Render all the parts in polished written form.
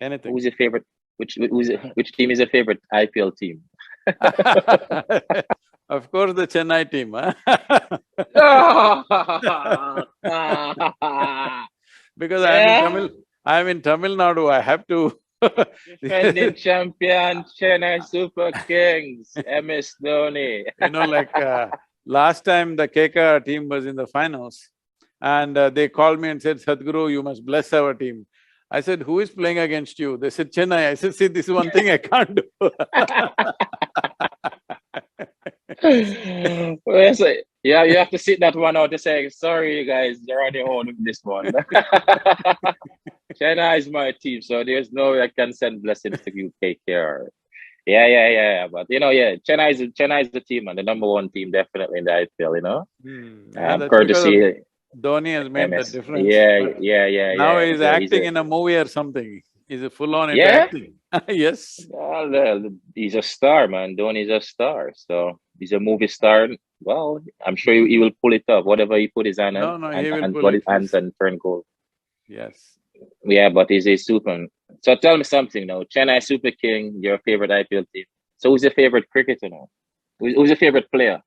Anything. Who's your favorite? Which team is your favorite IPL team? Of course, the Chennai team, huh? Because I'm in Tamil Nadu, I have to… Defending champion Chennai Super Kings, MS Dhoni. Last time the KKR team was in the finals, and they called me and said, Sadhguru, you must bless our team. I said, who is playing against you? They said, Chennai. I said, see, this is one thing I can't do. Well, so, yeah, you have to sit that one out to say, sorry, you guys, you're on your own with this one. Chennai is my team, so there's no way I can send blessings to you, KKR. Yeah. But Chennai is the team, and the #1 team definitely in the IPL. Courtesy. Dhoni has made that difference. Yeah. Now he's acting in a movie or something. He's full on into acting. Yes. Well, he's a star, man. Dhoni's a star. So he's a movie star. Well, I'm sure he will pull it off. Whatever he put his hand on, he will and pull put it. his hands and turn goal. Yes. Yeah, but he's a super. So tell me something now. Chennai Super King, your favorite IPL team. So who's your favorite cricketer now? Who's your favorite player?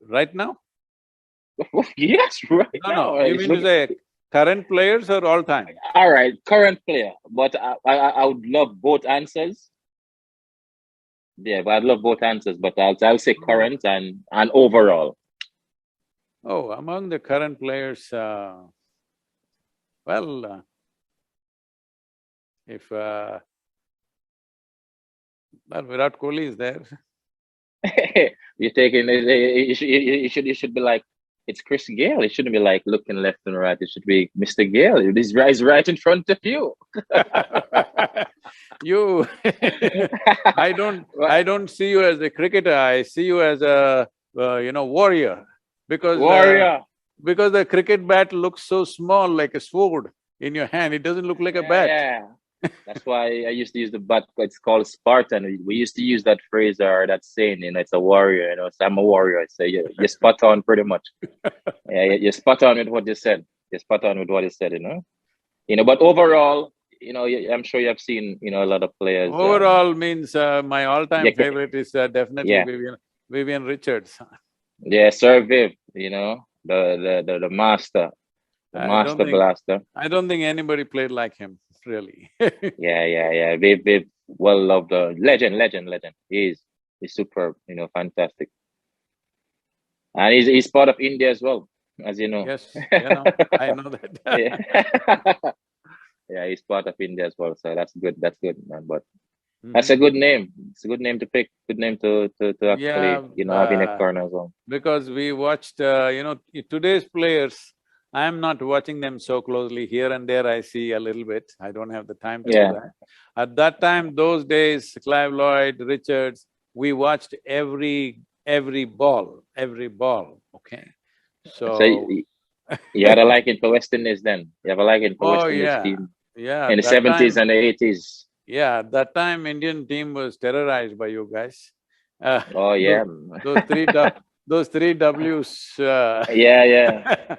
Right now? Yes, right now. No. You mean to say current players or all time? All right, current player. But I would love both answers. Yeah, but I'd love both answers. But I'll say current and overall. Oh, among the current players, if Virat Kohli is there. You're taking it. You should be like, it's Chris Gale. It shouldn't be like looking left and right. It should be Mr. Gale. He's right in front of you. I don't see you as a cricketer. I see you as a warrior. Because the cricket bat looks so small, like a sword in your hand. It doesn't look like a bat. Yeah. That's why I used to use the bat. It's called Spartan. We used to use that phrase or that saying, it's a warrior, So I'm a warrior. I say, you're spot on pretty much. Yeah, you're spot on with what you said. But overall, I'm sure you have seen, a lot of players. Overall means my all-time favorite is definitely Vivian Richards. Yeah, Sir Viv, the master. Master blaster. I don't think anybody played like him, really. Yeah. Viv, well loved, legend. He's superb, fantastic. And he's part of India as well, as you know. Yes, I know that. Yeah, he's part of India as well. So that's good, man. But that's a good name. It's a good name to pick. Good name to actually, have in a corner as well. Because we watched, today's players, I'm not watching them so closely. Here and there I see a little bit. I don't have the time to do that. At that time, those days, Clive Lloyd, Richards, we watched every ball, okay? So you had a liking for West Indies then? You have a liking for West Indies team? Yeah. In the 70s and the 80s? Yeah, at that time, Indian team was terrorized by you guys. Those three W's… Yeah.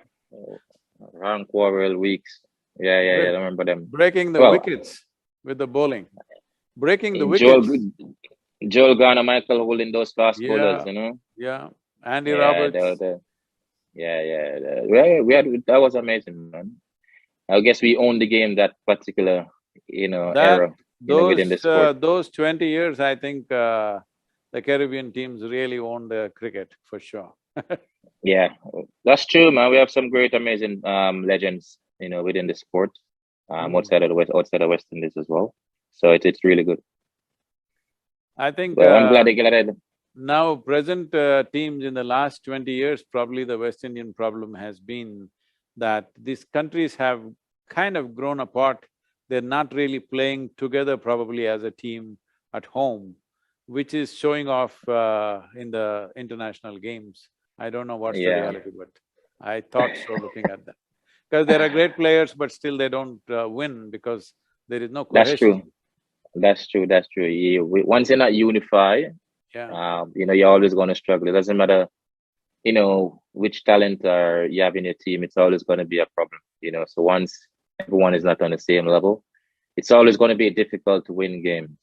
Round quarrel weeks. Yeah, I remember them. Breaking the wickets with the bowling. Breaking the wickets. Joel Garner, Michael holding those fast bowlers, Yeah, Andy Roberts. That was amazing, man. I guess we owned the game that particular, era. Within the sport. Those 20 years, I think the Caribbean teams really owned the cricket, for sure. Yeah, that's true, man. We have some great, amazing legends, within the sport, outside of West Indies as well. So it's really good. I think I'm glad they got it. Now, present teams in the last 20 years, probably the West Indian problem has been that these countries have kind of grown apart. They're not really playing together probably as a team at home, which is showing off in the international games. I don't know what's the reality, but I thought so looking at that. Because there are great players, but still they don't win because there is no cohesion. That's true. Once you're not unified, you're always going to struggle. It doesn't matter, which talent you have in your team, it's always going to be a problem, So once everyone is not on the same level, it's always going to be difficult to win games.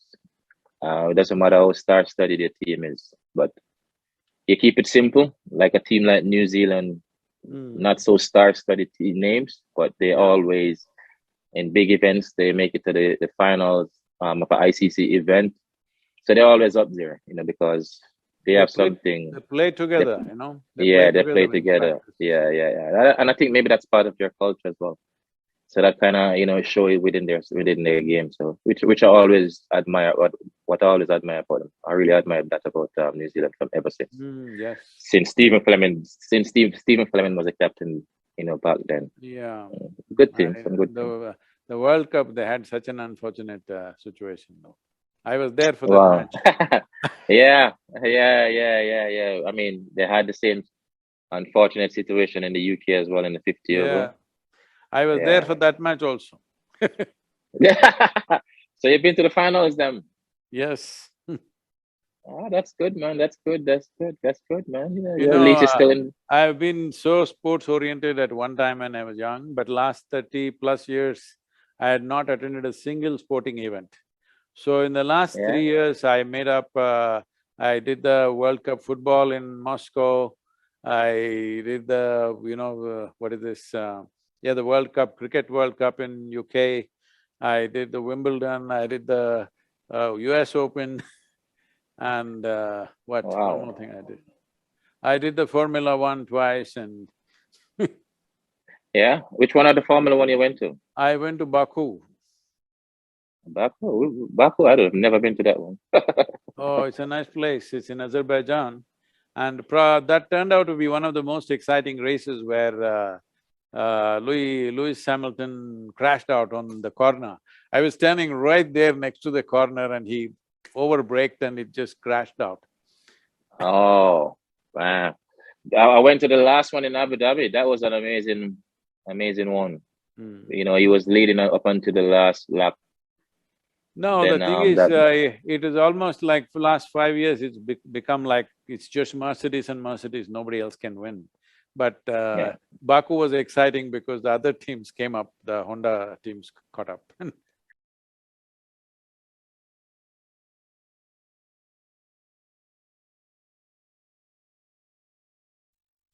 It doesn't matter how star-studded your team is, but you keep it simple, like a team like New Zealand, not so star-studded team names, but they always, in big events, they make it to the finals of an ICC event. So they're always up there, because they have something. They play together, They play together. Yeah. And I think maybe that's part of their culture as well. So that kind of show it within their game. So which I always admire. What I always admire about them. I really admire that about New Zealand from ever since. Yes. Since Stephen Fleming was a captain, back then. Yeah. Good team. Some good team. The World Cup, they had such an unfortunate situation, though. I was there for that match. Yeah. I mean, they had the same unfortunate situation in the UK as well in the 50th. Yeah. I was there for that match also. So you've been to the finals then? Yes. Oh, that's good, man. That's good, man. At least you're still in… I've been so sports-oriented at one time when I was young, but last 30+ years, I had not attended a single sporting event. So in the last 3 years, I made up… I did the World Cup football in Moscow, I did the, what is this… the World Cup, Cricket World Cup in UK, I did the Wimbledon, I did the US Open and one more thing I did. I did the Formula One twice and Yeah? Which one of the Formula One you went to? I went to Baku. Baku? I've never been to that one. Oh, it's a nice place, it's in Azerbaijan. And that turned out to be one of the most exciting races where Lewis Hamilton crashed out on the corner. I was standing right there next to the corner and he overbraked and it just crashed out. Oh, wow. I went to the last one in Abu Dhabi. That was an amazing one. He was leading up until the last lap. No, the thing is, it is almost like for last 5 years, it's become like it's just Mercedes and Mercedes, nobody else can win. But Baku was exciting because the other teams came up, the Honda teams caught up.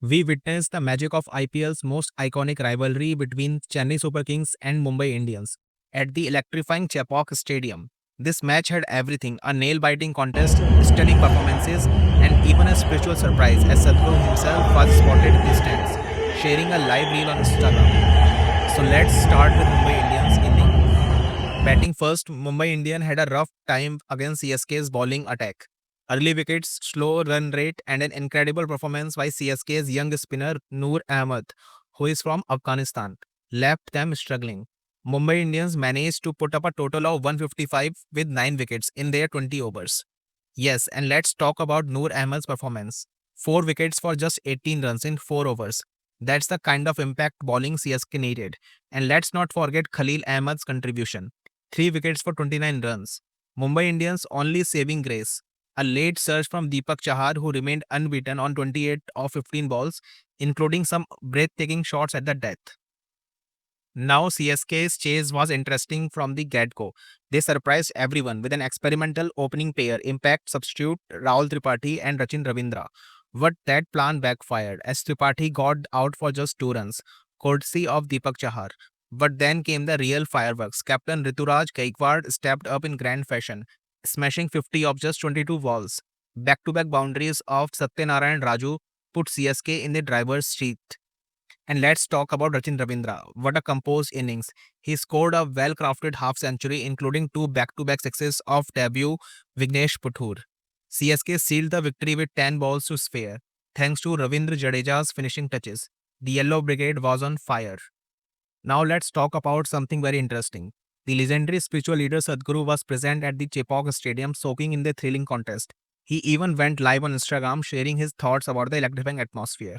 We witnessed the magic of IPL's most iconic rivalry between Chennai Super Kings and Mumbai Indians at the electrifying Chepauk Stadium. This match had everything: a nail-biting contest, stunning performances, and even a spiritual surprise as Sadhguru himself was spotted in the stands, sharing a live reel on Instagram. So let's start with Mumbai Indians inning. Batting first, Mumbai Indian had a rough time against CSK's bowling attack. Early wickets, slow run rate, and an incredible performance by CSK's young spinner Noor Ahmad, who is from Afghanistan, left them struggling. Mumbai Indians managed to put up a total of 155 with 9 wickets in their 20 overs. Yes, and let's talk about Noor Ahmad's performance. 4 wickets for just 18 runs in 4 overs. That's the kind of impact bowling CSK needed. And let's not forget Khaleel Ahmed's contribution. 3 wickets for 29 runs. Mumbai Indians' only saving grace: a late surge from Deepak Chahar, who remained unbeaten on 28 of 15 balls, including some breathtaking shots at the death. Now CSK's chase was interesting from the get-go. They surprised everyone with an experimental opening pair, impact substitute Rahul Tripathi and Rachin Ravindra. But that plan backfired as Tripathi got out for just 2 runs, courtesy of Deepak Chahar. But then came the real fireworks. Captain Ruturaj Gaikwad stepped up in grand fashion, smashing 50 of just 22 balls. Back-to-back boundaries of Satyanarayan Raju put CSK in the driver's seat. And let's talk about Rachin Ravindra. What a composed innings. He scored a well-crafted half-century, including 2 back-to-back sixes of debut Vignesh Puthur. CSK sealed the victory with 10 balls to spare, thanks to Ravindra Jadeja's finishing touches. The Yellow Brigade was on fire. Now let's talk about something very interesting. The legendary spiritual leader Sadhguru was present at the Chepauk Stadium, soaking in the thrilling contest. He even went live on Instagram, sharing his thoughts about the electrifying atmosphere.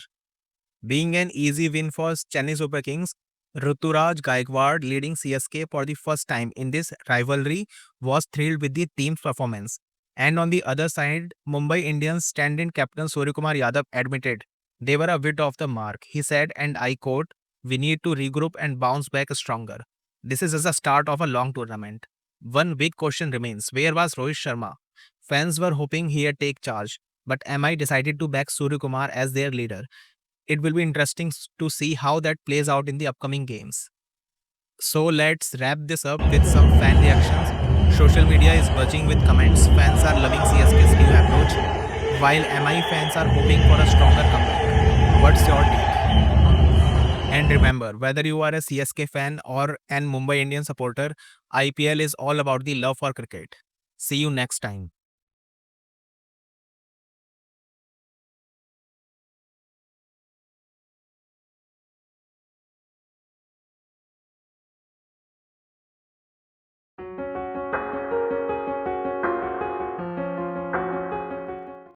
Being an easy win for Chennai Super Kings, Ruturaj Gaikwad, leading CSK for the first time in this rivalry, was thrilled with the team's performance. And on the other side, Mumbai Indians stand-in captain Suryakumar Yadav admitted they were a bit off the mark. He said, and I quote, "We need to regroup and bounce back stronger." This is just the start of a long tournament. One big question remains: where was Rohit Sharma? Fans were hoping he'd take charge, but MI decided to back Surya Kumar as their leader. It will be interesting to see how that plays out in the upcoming games. So let's wrap this up with some fan reactions. Social media is buzzing with comments. Fans are loving CSK's new approach, while MI fans are hoping for a stronger comeback. What's your take? And remember, whether you are a CSK fan or an Mumbai Indian supporter, IPL is all about the love for cricket. See you next time.